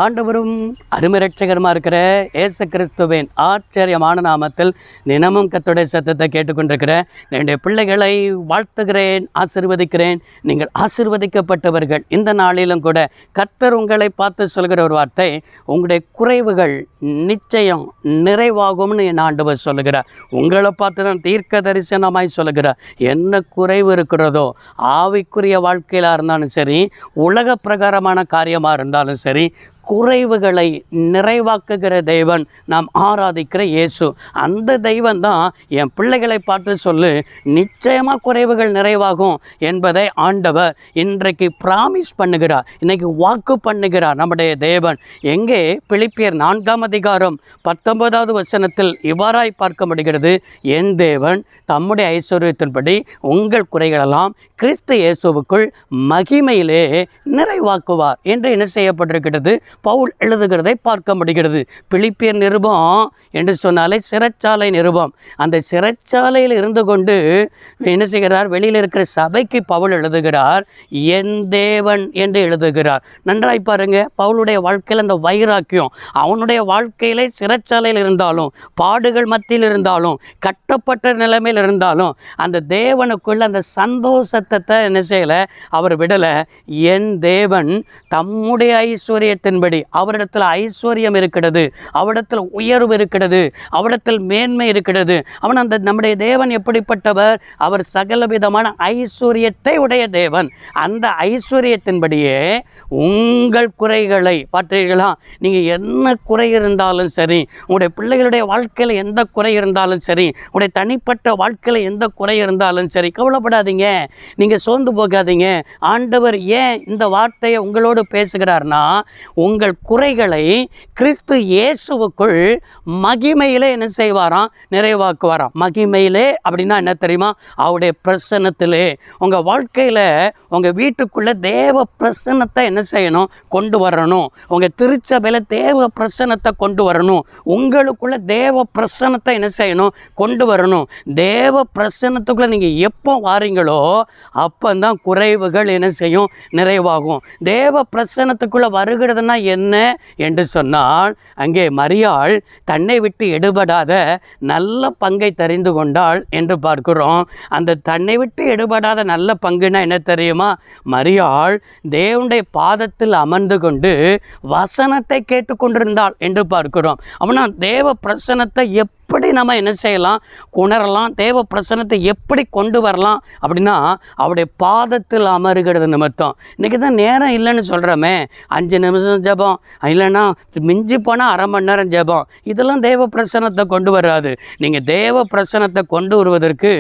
ஆண்டவரும் அருமை ரட்சகரமாக இருக்கிற இயேசு கிறிஸ்துவின் ஆச்சரியமான நாமத்தில் தினமும் கர்த்தருடைய சத்தத்தை கேட்டுக்கொண்டிருக்கிற என்னுடைய பிள்ளைகளை வாழ்த்துகிறேன், ஆசீர்வதிக்கிறேன். நீங்கள் ஆசீர்வதிக்கப்பட்டவர்கள். இந்த நாளிலும் கூட கர்த்தர் உங்களை பார்த்து சொல்கிற ஒரு வார்த்தை, உங்களுடைய குறைவுகள் நிச்சயம் நிறைவாகும்னு என் ஆண்டவர் சொல்லுகிறார். உங்களை பார்த்து தான் தீர்க்க தரிசனமாய் சொல்லுகிறார். என்ன குறைவு இருக்கிறதோ, ஆவிக்குரிய வாழ்க்கையிலாக இருந்தாலும் சரி, உலக பிரகாரமான காரியமாக இருந்தாலும் சரி, குறைவுகளை நிறைவாக்குகிற தெய்வன் நாம் ஆராதிக்கிற இயேசு. அந்த தெய்வன் தான் என் பிள்ளைகளை பார்த்து சொல்லு, நிச்சயமாக குறைவுகள் நிறைவாகும் என்பதை ஆண்டவர் இன்றைக்கு பிராமிஸ் பண்ணுகிறார், இன்னைக்கு வாக்கு பண்ணுகிறார் நம்முடைய தேவன். எங்கே? பிலிப்பியர் 4ஆம் அதிகாரம் 19வது வசனத்தில் இவ்வாறாய் பார்க்க முடிகிறது, என் தேவன் தம்முடைய ஐஸ்வர்யத்தின்படி உங்கள் குறைகளெல்லாம் கிறிஸ்து இயேசுவுக்குள் மகிமையிலே நிறைவாக்குவார் என்று என்ன செய்யப்பட்டிருக்கிறது? பவுல் எழுதுகிறதை பார்க்க முடிகிறது. பிலிப்பியர் நிருபம் என்று சொன்னாலே சிறைச்சாலை நிருபம். அந்த சிறைச்சாலையில் இருந்து கொண்டு என்ன செய்கிறார்? வெளியில் இருக்கிற சபைக்கு பவுல் எழுதுகிறார், என் தேவன் என்று எழுதுகிறார். நன்றாய் பாருங்க, பவுலுடைய வாழ்க்கையில் அந்த வைராக்கியம், அவனுடைய வாழ்க்கையிலே சிறைச்சாலையில் இருந்தாலும், பாடுகள் மத்தியில் இருந்தாலும், கட்டப்பட்ட நிலைமையில் இருந்தாலும், அந்த தேவனுக்குள்ள அந்த சந்தோஷத்தை என்ன செய்யலை, அவர் விடலை. என் தேவன் தம்முடைய ஐஸ்வர்யத்தின்படி, அவரிடத்தில் ஐஸ்வர்யம் இருக்கிறது, அவரிடத்தில் உயர்வு இருக்கிறது, அவரிடத்தில் மேன்மை இருக்கிறது. அவன் அந்த நம்முடைய தேவன் எப்படிப்பட்டவர்? அவர் சகலவிதமான ஐஸ்வர்யத்தை உடைய தேவன். அந்த ஐஸ்வர்யத்தின்படியே உங்கள் குறைகளை பார்த்தீர்களா? நீங்கள் என்ன குறை இருந்தாலும் சரி, உங்களுடைய பிள்ளைகளுடைய வாழ்க்கையில் எந்த குறை இருந்தாலும் சரி, உங்களுடைய தனிப்பட்ட வாழ்க்கையில் எந்த குறை இருந்தாலும் சரி, கவலைப்படாதீங்க, நீங்கள் சோர்ந்து போகாதீங்க. ஆண்டவர் ஏன் இந்த வார்த்தையை உங்களோடு பேசுகிறார்னா, உங்கள் குறைகளை கிறிஸ்து இயேசுவுக்குள் மகிமையிலே என்ன செய்வாராம்? நிறைவாக்குவாராம். மகிமையிலே அப்படின்னா என்ன தெரியுமா? அவருடைய பிரசன்னத்திலே. உங்கள் வாழ்க்கையில், உங்கள் வீட்டுக்குள்ளே தேவ பிரசன்னத்தை என்ன செய்யணும்? கொண்டு வரணும். உங்கள் திருச்சபையில் தேவ பிரசன்னத்தை கொண்டு வரணும். உங்களுக்குள்ள தேவ பிரசன்னத்தை என்ன செய்யணும்? கொண்டு வரணும். தேவ பிரசன்னத்துக்குள்ளே நீங்கள் எப்போ வாரீங்களோ அப்போதான் குறைவுகள் என்ன செய்யும்? நிறைவாகும். தேவ பிரசன்னத்துக்குள்ளே வருகிறதுனா என்ன என்று சொன்னால், அங்கே மரியாள் தன்னை விட்டு எடுபடாத நல்ல பங்கை தெரிந்து கொண்டாள் என்று பார்க்கிறோம். அந்த தன்னை விட்டு எடுபடாத நல்ல பங்குனா என்ன தெரியுமா? மரியாள் தேவனுடைய பாதத்தில் அமர்ந்து கொண்டு வசனத்தை கேட்டுக்கொண்டிருந்தாள் என்று பார்க்கிறோம். அப்படின்னா தேவ பிரசன்னத்தை எப்படி நம்ம என்ன செய்யலாம்? உணரலாம். தேவ பிரசன்னத்தை எப்படி கொண்டு வரலாம் அப்படின்னா, அவருடைய பாதத்தில் அமருகிறது நிமித்தம். இன்றைக்கி தான் நேரம் இல்லைன்னு சொல்கிறோமே, 5 நிமிஷம் ஜெபம், இல்லைன்னா மிஞ்சி போனால் அரை மணி நேரம் ஜெபம், இதெல்லாம் தேவ பிரசன்னத்தை கொண்டு வராது. நீங்கள் தேவ பிரசன்னத்தை கொண்டு வருவதற்கு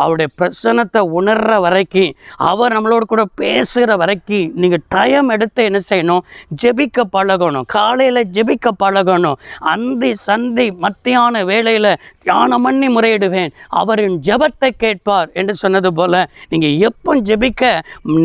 அவருடைய பிரசன்னத்தை உணர்கிற வரைக்கும், அவர் நம்மளோட கூட பேசுகிற வரைக்கும் நீங்கள் டைம் எடுத்து என்ன செய்யணும்? ஜெபிக்க பழகணும். காலையில் ஜெபிக்க பழகணும். அந்தி சந்தி மத்தியான வேலை தியானம் பண்ணி முறையிடுவேன், அவரின் ஜெபத்தை கேட்பார் என்று சொன்னது போல, நீங்கள் எப்போ ஜெபிக்க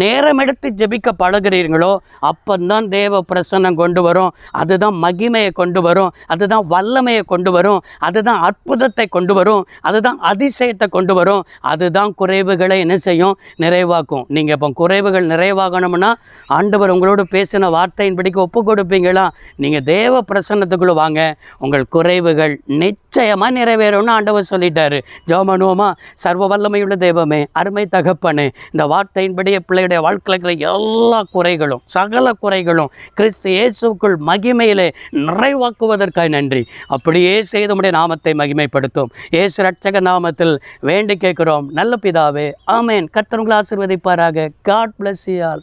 நேரம் எடுத்து ஜெபிக்க பழகிறீர்களோ அப்பந்தான் தேவ பிரசன்னம் கொண்டு வரும். அதுதான் மகிமையை கொண்டு வரும், அதுதான் வல்லமையை கொண்டு வரும், அதுதான் அற்புதத்தை கொண்டு வரும், அதுதான் அதிசயத்தை கொண்டு வரும், அதுதான் குறைவுகளை என்ன செய்யும்? நிறைவாக்கும். நீங்கள் இப்போ குறைவுகள் நிறைவாகணும்னா ஆண்டவர் உங்களோடு பேசின வார்த்தையின்படிக்கு ஒப்பு கொடுப்பீங்களா? நீங்கள் தேவ பிரசன்னத்துக்குள்ளே வாங்க, உங்கள் குறைவுகள் நிச்சயமாக நிறைவேறும்னு ஆண்டவர் சொல்லிட்டாரு. ஜெபம் பண்ணுவோமா? சர்வ வல்லமையுள்ள தெய்வமே, அருமை தகப்பனே, இந்த வார்த்தையின்படியே பிள்ளையுடைய வாழ்க்கையில் இருக்கிற எல்லா குறைகளும், சகல குறைகளும் கிறிஸ்து இயேசுக்குள் மகிமையிலே நிறைவாக்குவதற்காக நன்றி. அப்படியே செய்து உம்முடைய நாமத்தை மகிமைப்படுத்தும் இயேசு ரட்சக நாமத்தில் வேண்டி கேட்கிறோம் நல்ல பிதாவே, ஆமேன். கர்த்தர் உங்களை ஆசீர்வதிப்பாராக. God bless you all.